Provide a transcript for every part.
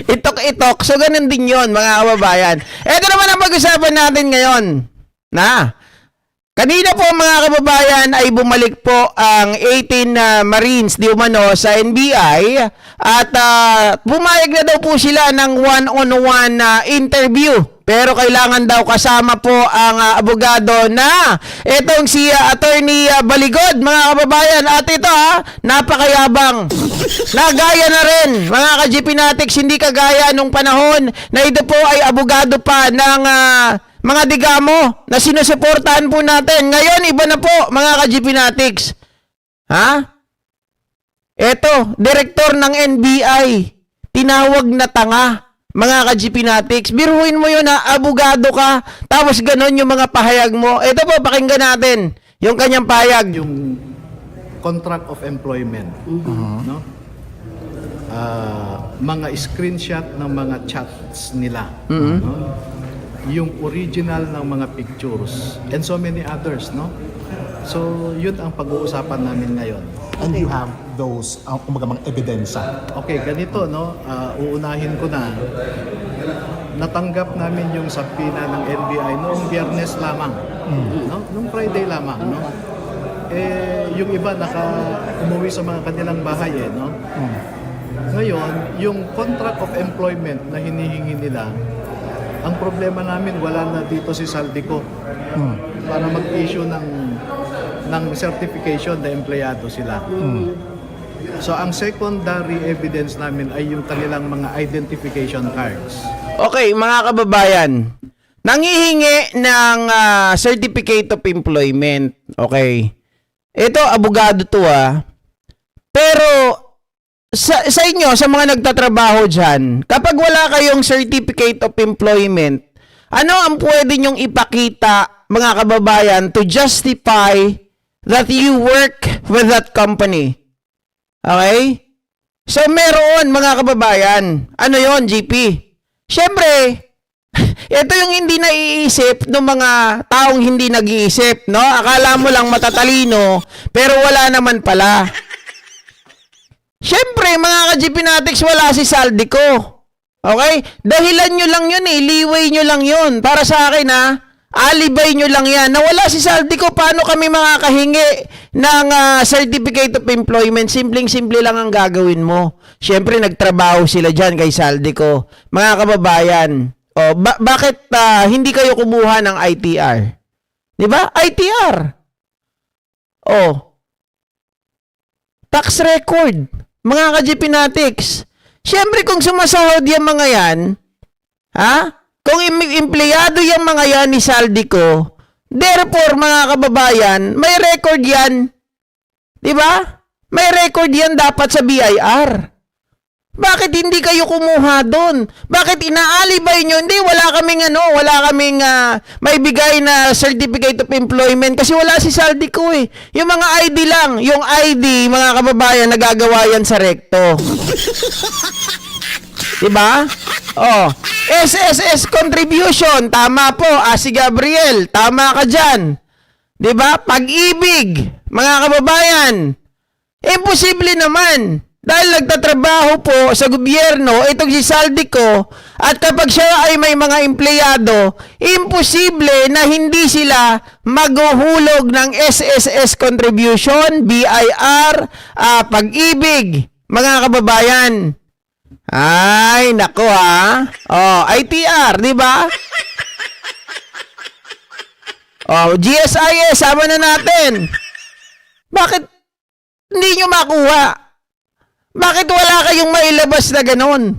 Itok-itok. So, ganun din yon mga kababayan. Ito naman ang pag-usapan natin ngayon. Kanina po mga kababayan ay bumalik po ang 18 Marines di umano sa NBI at pumayag na daw po sila ng one-on-one interview. Pero kailangan daw kasama po ang abogado na itong si Attorney Baligod mga kababayan. At ito napakayabang. Nagaya na rin mga ka-GP Natics, hindi kagaya nung panahon na ito po ay abogado pa ng mga digamo na sinusuportahan po natin. Ngayon, iba na po, mga ka-GP Natics. Eto, direktor ng NBI, tinawag na tanga, mga ka-GP Natics. Biruin mo yun abogado ka, tapos ganon yung mga pahayag mo. Eto po, pakinggan natin yung kanyang pahayag. Yung contract of employment, no? Mga screenshot ng mga chats nila, no? Yung original ng mga pictures and so many others, no? So, yun ang pag-uusapan namin ngayon. And you have those mga ebidensya. Okay, ganito, no? Uunahin ko na. Natanggap namin yung subpoena ng NBI noong Biyernes lamang, no? Noong Friday lamang, no? Yung iba umuwi sa mga kanilang bahay, no? Ngayon, yung contract of employment na hinihingi nila, ang problema namin, wala na dito si Saldico para mag-issue ng certification na empleyado sila. So, ang secondary evidence namin ay yung kanilang mga identification cards. Okay, mga kababayan, nanghihingi ng certificate of employment. Okay. Ito, abogado to Pero, sa inyo, sa mga nagtatrabaho dyan, kapag wala kayong certificate of employment, ano ang pwede nyong ipakita, mga kababayan, to justify that you work with that company? Okay? So, meron, mga kababayan. Ano yon, GP? Siyempre, ito yung hindi naiisip ng mga taong hindi nag-iisip, no? Akala mo lang matatalino, pero wala naman pala. Siyempre, mga ka-GP Natics, wala si Saldico. Okay? Dahilan nyo lang yun liway nyo lang yun. Para sa akin alibay nyo lang yan. Na wala si Saldico, paano kami makakahingi ng certificate of employment? Simpleng-simple lang ang gagawin mo. Siyempre, nagtrabaho sila dyan kay Saldico. Mga kababayan, bakit hindi kayo kumuha ng ITR? Diba? ITR. Tax record. Mga ka-GP Natics. Siyempre, kung sumasahod yung mga yan, kung empleyado yung mga yan ni Saldico, therefore, mga kababayan, may record yan. Diba? May record yan dapat sa BIR. Bakit hindi kayo kumuha doon? Bakit inaalibay nyo? Hindi, wala kaming may bigay na certificate of employment kasi wala si Saldico Yung mga ID lang, yung ID, mga kababayan, nagagawa yan sa recto. Diba? SSS contribution, tama po, si Gabriel, tama ka dyan. Diba? Pag-ibig, mga kababayan, imposible naman. Dahil nagtatrabaho po sa gobyerno, itong si Saldico, at kapag siya ay may mga empleyado, imposible na hindi sila maghuhulog ng SSS contribution, BIR, pag-ibig, mga kababayan. Ay, nako ITR, di ba? GSIS, sama na natin. Bakit hindi nyo makuha? Bakit wala kayong mailabas na ganon?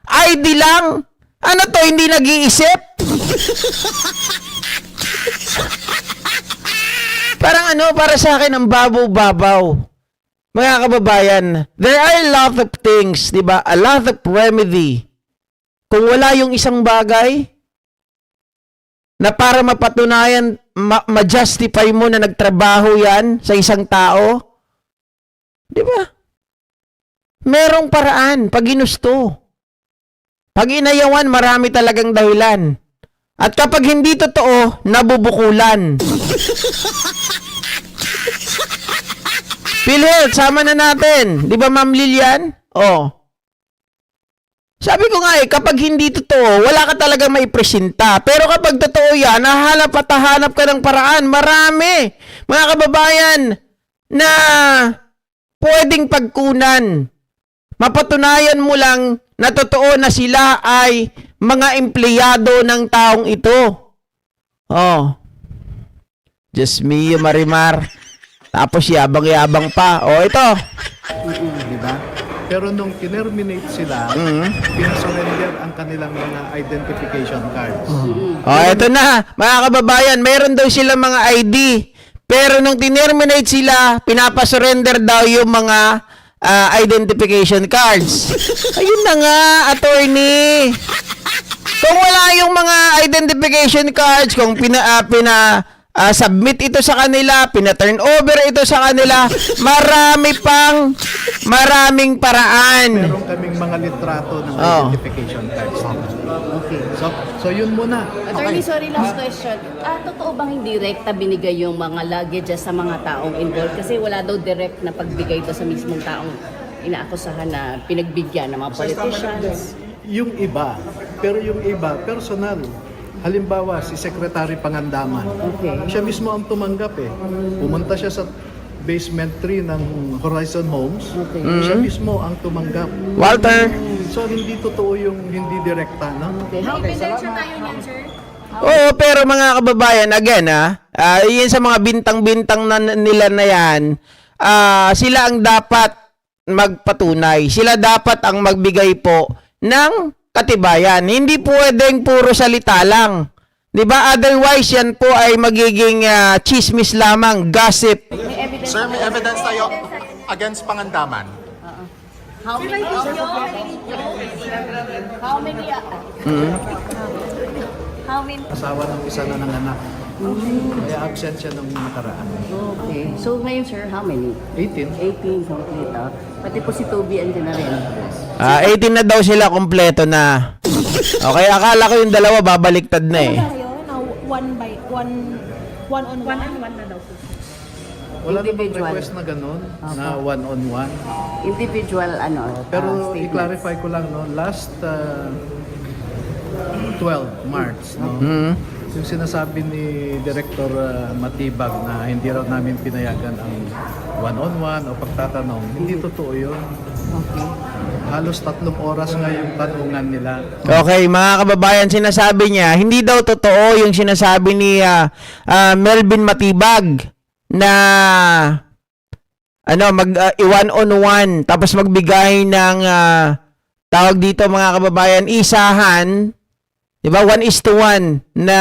ID lang? Ano to, hindi nag-iisip? Parang para sa akin, ang babaw-babaw. Mga kababayan, there are a lot of things, di ba? A lot of remedy. Kung wala yung isang bagay, na para mapatunayan, ma-justify mo na nagtrabaho yan sa isang tao, di ba? Merong paraan pag ginusto. Pag inayawan, marami talagang dahilan. At kapag hindi totoo, nabubukulan. PhilHealth, sama na natin. Di ba, Ma'am Lilian? Sabi ko nga kapag hindi totoo, wala ka talaga maipresenta. Pero kapag totoo yan, hahanap at hahanap ka ng paraan. Marami, mga kababayan, na pwedeng pagkunan. Mapatunayan mo lang na totoo na sila ay mga empleyado ng taong ito. Oh. Just me, Marimar. Tapos yabang-yabang pa. Oh, ito. Di ba? Pero nung kinerminate sila, pinasurrender ang kanilang mga identification cards. Oh, ito na. Mga kababayan, mayroon daw sila mga ID. Pero nung tinerminate sila, pinapasurrender daw yung mga identification cards. Ayun na nga, attorney. Kung wala yung mga identification cards, kung submit ito sa kanila, pina-turn over ito sa kanila, maraming paraan. Meron kaming mga litrato ng identification cards. Okay. So yun muna. Attorney, sorry, last question. Totoo bang hindi direkta binigay yung mga luggages sa mga taong involved? Kasi wala daw direct na pagbigay ito sa mismong taong inaakusahan na pinagbigyan ng mga politicians. Yung iba, pero yung iba, personal. Halimbawa, si Secretary Pangandaman. Okay. Siya mismo ang tumanggap eh. Pumunta siya sa basement 3 ng Horizon Homes. Okay. Siya mismo ang tumanggap. Walter. So hindi totoo yung hindi direkta, no? Okay. Ebidensya tayo niyan, sir. Oo, pero mga kababayan, again yun sa mga bintang-bintang nila na yan, sila ang dapat magpatunay. Sila dapat ang magbigay po ng katibayan. Hindi pwedeng puro salita lang. 'Di ba? Otherwise, yan po ay magiging chismis lamang, gossip. May evidence. Sir, may evidence tayo against Pangandaman. How many? How many? How many? Asawa ng isa na nanganak. Kaya absent siya nung nakaraan. Okay. So ngayon, sir, how many? 18. 18 complete. Pati po si Toby andyan na rin. 18 na daw sila, kompleto na. Okay, akala ko yung dalawa babaliktad na eh. Tayo na one on one na daw po. Wala namang Individual. request na ganun, na one-on-one. Individual, Pero statement. i-clarify ko lang, no, last 12 March, no, yung sinasabi ni Director Matibag na hindi raw namin pinayagan ang one-on-one o pagtatanong, hindi totoo yun. Okay. Halos 3 oras nga yung tanungan nila. Okay, mga kababayan, sinasabi niya, hindi daw totoo yung sinasabi ni Melvin Matibag na one-on-one tapos magbigay ng tawag dito mga kababayan, isahan, 'di ba? 1:1 na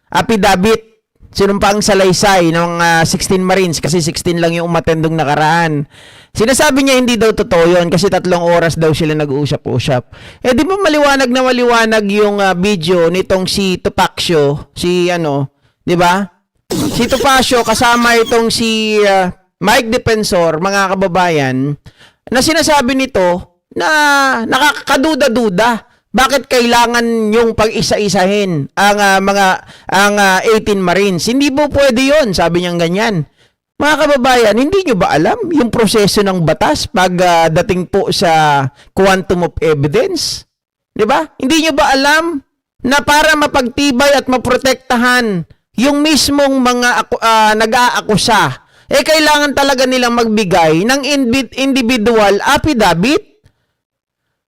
affidavit sinumpang salaysay ng 16 Marines kasi 16 lang yung umatendong nakaraan. Sinasabi niya hindi daw totoo yun kasi 3 oras daw sila nag-uusap-usap. Eh di ba maliwanag na maliwanag yung video nitong si Topacio, di ba? Si Topacio kasama itong si Mike Defensor, mga kababayan, na sinasabi nito na nakakaduda-duda. Bakit kailangan yung pag-isa-isahin ang 18 Marines? Hindi po pwede 'yon, sabi niya ganyan. Mga kababayan, hindi nyo ba alam yung proseso ng batas pag dating po sa quantum of evidence? 'Di ba? Hindi nyo ba alam na para mapagtibay at maprotektahan yung mismong mga nag-aakusa, kailangan talaga nilang magbigay ng individual affidavit?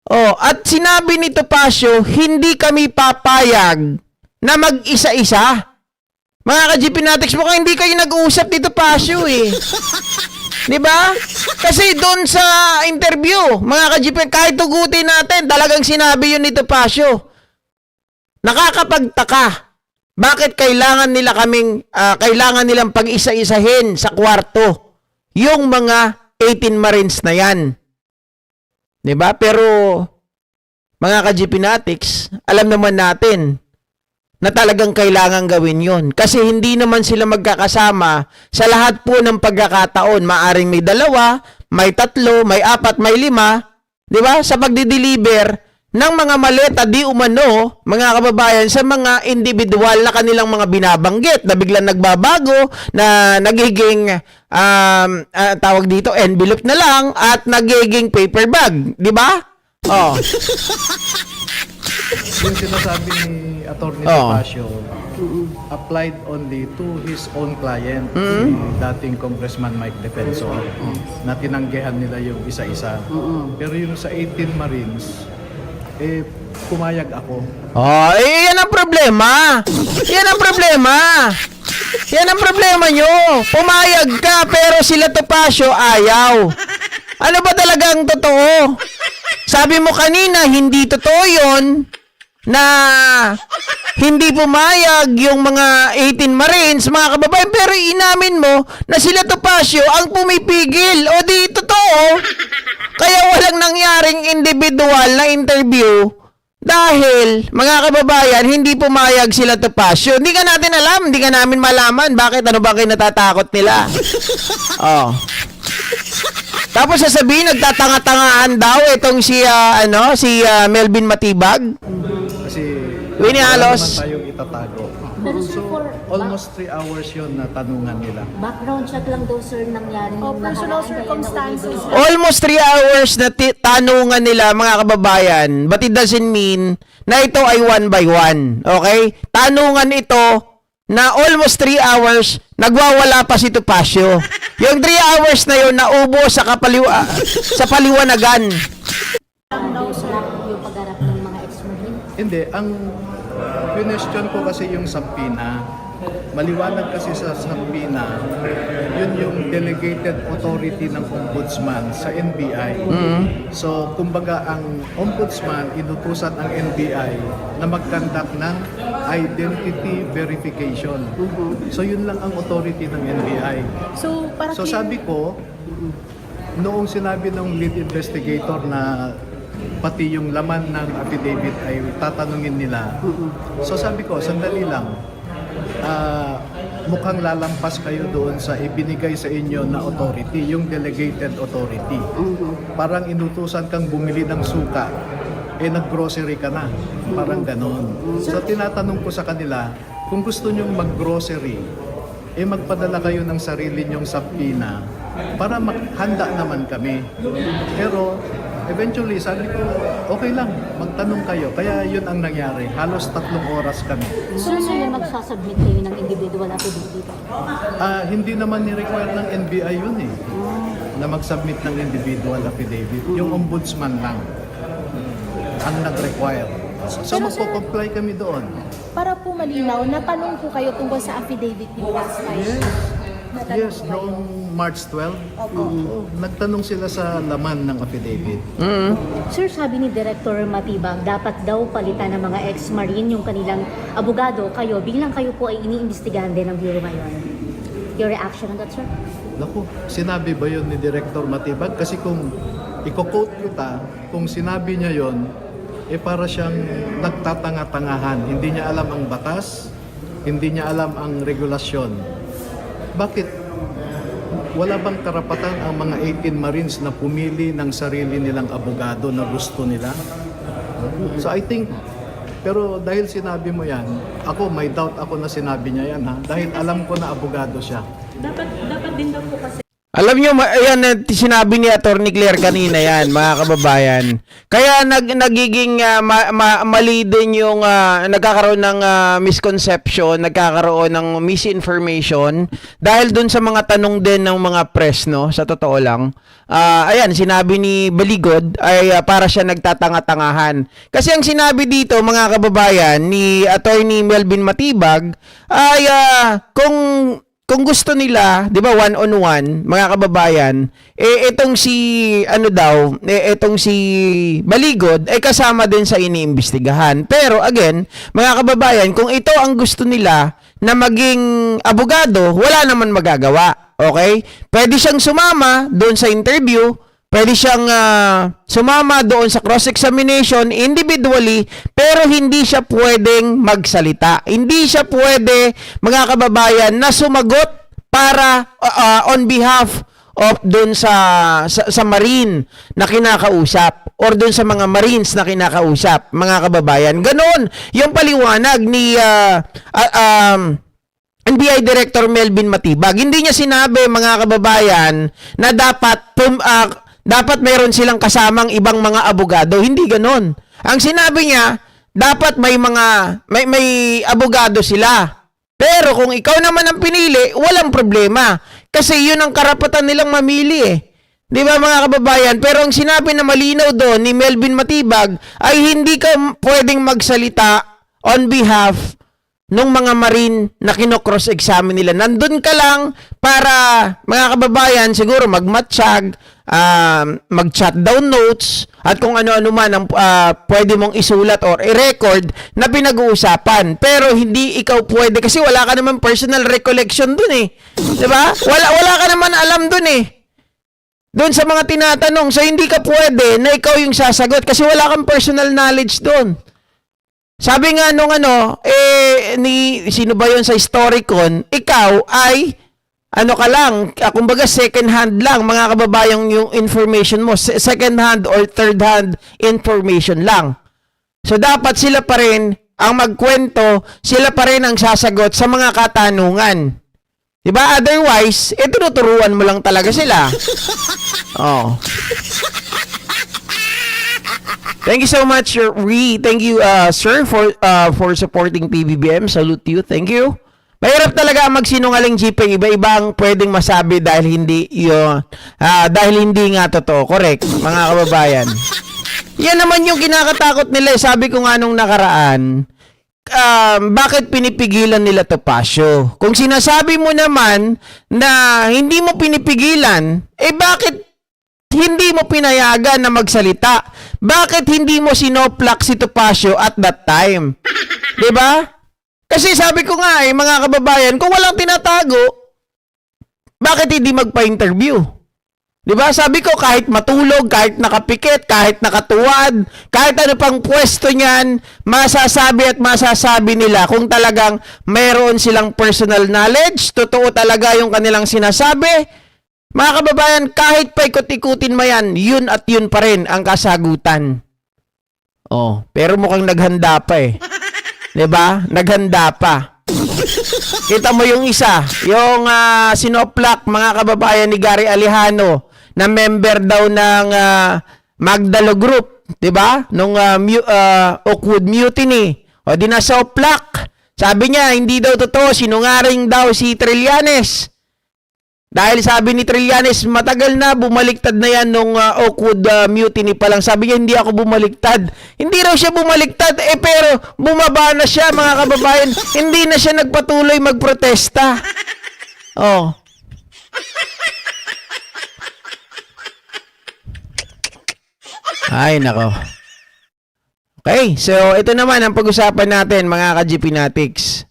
Oh, at sinabi ni Topacio, hindi kami papayag na mag-isa-isa. Mga ka-GPNatics, mukhang hindi kayo nag-uusap ni Topacio eh. Di ba? Kasi doon sa interview, mga ka-GP, kahit tugutin natin, talagang sinabi yun ni Topacio. Nakakapagtaka. Bakit kailangan nilang pag-isa-isahin sa kwarto yung mga 18 Marines na yan? 'Di ba? Pero mga ka-GPNatics, alam naman natin na talagang kailangan gawin 'yon kasi hindi naman sila magkakasama sa lahat po ng pagkakataon. Maaring may 2, may 3, may 4, may 5, 'di ba? Sa pagdi-deliver ng mga maleta di umano, mga kababayan, sa mga individual na kanilang mga binabanggit na biglang nagbabago, na nagiging tawag dito envelope na lang at nagiging paper bag, di ba? Oh. Yung sinasabi ni Atty. Oo. Topacio applied only to his own client, si dating Congressman Mike Defensor, na tinanggihan nila yung isa-isa. Pero yung sa 18 Marines, pumayag ako. Oh, yan ang problema. Yan ang problema. Yan ang problema nyo. Pumayag ka pero sila Topacio ayaw. Ano ba talagang totoo? Sabi mo kanina, hindi totoo yun na hindi pumayag yung mga 18 Marines, mga kababayan, pero inamin mo na sila Topacio ang pumipigil. O di totoo. Kaya walang nangyaring individual na interview dahil, mga kababayan, hindi pumayag sila Topacio. Hindi ka natin alam, hindi ka namin malaman. Bakit? Ano ba kayo natatakot nila? Oh. Tapos sasabihin, nagtatanga-tangaan daw itong si Melvin Matibag. Kasi Winnie wala Halos. naman tayong itatago. Pero sir, So, for almost 3 hours yun na tanungan nila. Background check lang daw sir nangyari Oh, nung personal nakaraan, kaya circumstances. nauwi daw. Almost 3 hours na tanungan nila, mga kababayan. But it doesn't mean na ito ay 1 by 1. Okay? Tanungan ito na almost 3 hours, nagwawala pa si Topacio. Yung 3 hours na yun, naubo sa sa paliwanagan. Yung pagharap ng mga ex-marine. Hindi, ang question ko kasi yung subpoena. Maliwanag kasi sa subpoena, yun yung delegated authority ng ombudsman sa NBI. So, kumbaga, ang ombudsman, inutusan ang NBI na mag-conduct ng identity verification. So, yun lang ang authority ng NBI. So, para So, sabi ko, noong sinabi ng lead investigator na pati yung laman ng affidavit ay tatanungin nila. So sabi ko, sandali lang, mukhang lalampas kayo doon sa ibinigay sa inyo na authority, yung delegated authority. Parang inutusan kang bumili ng suka, nag-grocery ka na. Parang ganon. So tinatanong ko sa kanila, kung gusto nyong mag-grocery, magpadala kayo ng sarili nyong subpoena para handa naman kami. Pero eventually, sabi ko, okay lang, magtanong kayo. Kaya yun ang nangyari. Halos 3 oras kami. Sir, sila magsasubmit kayo ng individual affidavit? Hindi naman ni-require ng NBI yun na mag-submit ng individual affidavit. Yung ombudsman lang ang nag-require. So magpo-comply kami doon. para po malinaw, natanong po kayo tungkol sa affidavit niyo last time. Natanong Yes, po kayo. noong March 12, nagtanong sila sa laman ng affidavit. Sir, sabi ni Director Matibag, dapat daw palitan ng mga ex-marine yung kanilang abogado. Kayo, bilang kayo po ay iniimbestigahan din ng Bureau ngayon. Your reaction on that, sir? Naku, sinabi ba yun ni Director Matibag? Kasi kung i-quote kita, kung sinabi niya yon, para siyang nagtatanga-tangahan. Hindi niya alam ang batas, hindi niya alam ang regulasyon. Bakit? Wala bang karapatan ang mga 18 Marines na pumili ng sarili nilang abogado na gusto nila? So I think, pero dahil sinabi mo yan, ako may doubt ako na sinabi niya yan ha, dahil alam ko na abogado siya. Dapat din daw po kasi Alam nyo, ayan, sinabi ni Atty. Claire kanina yan, mga kababayan. Kaya nagiging mali din yung nagkakaroon ng misconception, nagkakaroon ng misinformation dahil dun sa mga tanong din ng mga press, no? Sa totoo lang. Ayan, sinabi ni Baligod ay para siya nagtatanga-tangahan. Kasi ang sinabi dito, mga kababayan, ni Atty. Melvin Matibag ay kung gusto nila, 'di ba, one-on-one, mga kababayan, itong si itong si Baligod ay kasama din sa iniimbestigahan. Pero again, mga kababayan, kung ito ang gusto nila na maging abogado, wala naman magagawa. Okay? Pwede siyang sumama doon sa interview, pwede siyang sumama doon sa cross-examination individually, pero hindi siya pwedeng magsalita. Hindi siya pwede, mga kababayan, na sumagot para on behalf of doon sa Marine na kinakausap or doon sa mga Marines na kinakausap, mga kababayan. Ganon yung paliwanag ni NBI Director Melvin Matibag. Hindi niya sinabi, mga kababayan, na dapat dapat meron silang kasamang ibang mga abogado. Hindi ganon. Ang sinabi niya, dapat may abogado sila. Pero kung ikaw naman ang pinili, walang problema. Kasi yun ang karapatan nilang mamili eh. Di ba mga kababayan? Pero ang sinabi na malinaw doon ni Melvin Matibag ay hindi ka pwedeng magsalita on behalf nung mga Marine na kino-cross-examine nila. Nandun ka lang para, mga kababayan, siguro magmatsyag, mag-chat down notes, at kung ano-ano man ang pwede mong isulat or i-record na pinag-uusapan. Pero hindi ikaw pwede kasi wala ka naman personal recollection dun eh. Diba? Wala ka naman alam dun eh. Doon sa mga tinatanong, so hindi ka pwede na ikaw yung sasagot kasi wala kang personal knowledge doon. Sabi nga nung sino ba yun sa Historicon, ikaw ay, ka lang, kumbaga second hand lang, mga kababayang yung information mo, second hand or third hand information lang. So dapat sila pa rin ang magkwento, sila pa rin ang sasagot sa mga katanungan. Diba? Otherwise, tinuturuan mo lang talaga sila. Oh. Thank you so much, Thank you, sir, for supporting PBBM. Salute you. Thank you. Mahirap talaga magsinungaling, GP. Iba-iba ang pwedeng masabi dahil hindi nga totoo. Correct, mga kababayan. Yan naman yung kinakatakot nila. Sabi ko nga nung nakaraan, bakit pinipigilan nila Topacio? Kung sinasabi mo naman na hindi mo pinipigilan, bakit hindi mo pinayagan na magsalita? Bakit hindi mo sinoplak si Topacio at that time? Diba? Kasi sabi ko nga mga kababayan, kung walang tinatago, bakit hindi magpa-interview? Diba? Sabi ko kahit matulog, kahit nakapikit, kahit nakatuwad, kahit ano pang pwesto niyan, masasabi nila kung talagang mayroon silang personal knowledge, totoo talaga yung kanilang sinasabi. Mga kababayan, kahit paikot-ikutin mo yan, yun at yun pa rin ang kasagutan. Oh, pero mukhang naghanda pa eh. 'Di ba? Naghanda pa. Kita mo yung isa, yung sinoplak, mga kababayan, ni Gary Alejano, na member daw ng Magdalo Group, 'di ba? Nung Oakwood Mutiny. O di nasoplak. Sabi niya, hindi daw totoo, sinungaling daw si Trillanes. Dahil sabi ni Trillanes, matagal na, bumaliktad na yan nung Oakwood Mutiny pa lang. Sabi niya, hindi ako bumaliktad. Hindi raw siya bumaliktad, pero bumaba na siya, mga kababayan. Hindi na siya nagpatuloy magprotesta. Oh. Ay, nako. Okay, so ito naman ang pag-usapan natin, mga ka-GPnatics.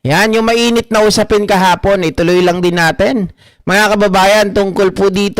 Yan, yung mainit na usapin kahapon, ituloy lang din natin. Mga kababayan, tungkol po dito